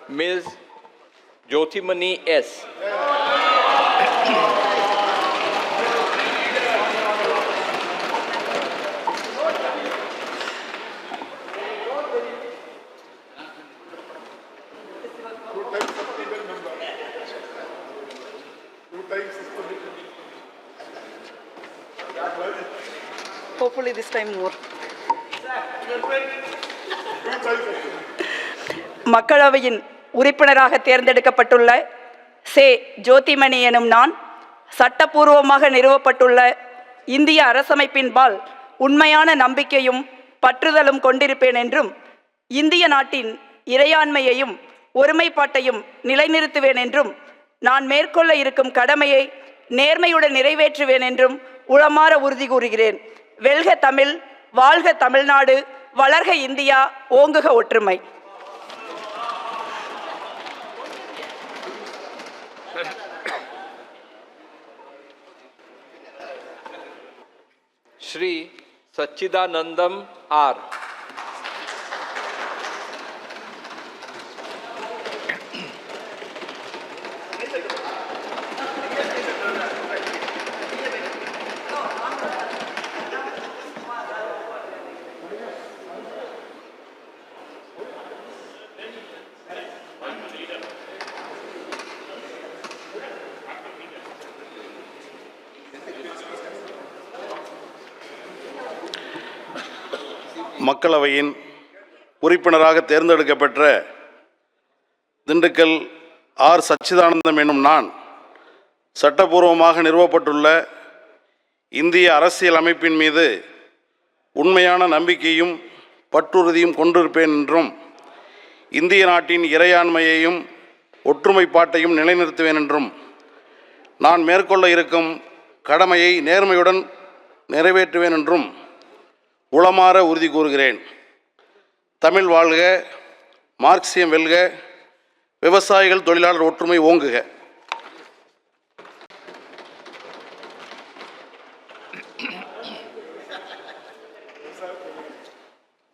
Ms. Jyothimani S. Hopefully this time more. மக்களவையின் உறுப்பினராக தேர்ந்தெடுக்கப்பட்டுள்ள சே. ஜோதிமணி எனும் நான் சட்டப்பூர்வமாக நிறுவப்பட்டுள்ள இந்திய அரசமைப்பின்பால் உண்மையான நம்பிக்கையும் பற்றுதலும் கொண்டிருப்பேன் என்றும் இந்திய நாட்டின் இறையாண்மையையும் ஒருமைப்பாட்டையும் நிலைநிறுத்துவேன் என்றும் நான் மேற்கொள்ள இருக்கும் கடமையை நேர்மையுடன் நிறைவேற்றுவேன் என்றும் உளமாற உறுதி கூறுகிறேன். வெல்க தமிழ், வாழ்க தமிழ்நாடு, வளர்க இந்தியா, ஓங்குக ஒற்றுமை. Shri Sachidanandam R. மக்களவையின் உறுப்பினராக தேர்ந்தெடுக்கப்பெற்ற திண்டுக்கல் ஆர். சச்சிதானந்தம் எனும் நான் சட்டபூர்வமாக நிறுவப்பட்டுள்ள இந்திய அரசியல் அமைப்பின் மீது உண்மையான நம்பிக்கையும் பற்றுறுதியும் கொண்டிருப்பேன் என்றும் இந்திய நாட்டின் இறையாண்மையையும் ஒற்றுமைப்பாட்டையும் நிலைநிறுத்துவேன் என்றும் நான் மேற்கொள்ள இருக்கும் கடமையை நேர்மையுடன் நிறைவேற்றுவேன் என்றும் உளமாற உறுதி கூறுகிறேன். தமிழ் வாழ்க, மார்க்சியம் வெல்க, விவசாயிகள் தொழிலாளர் ஒற்றுமை ஓங்குக.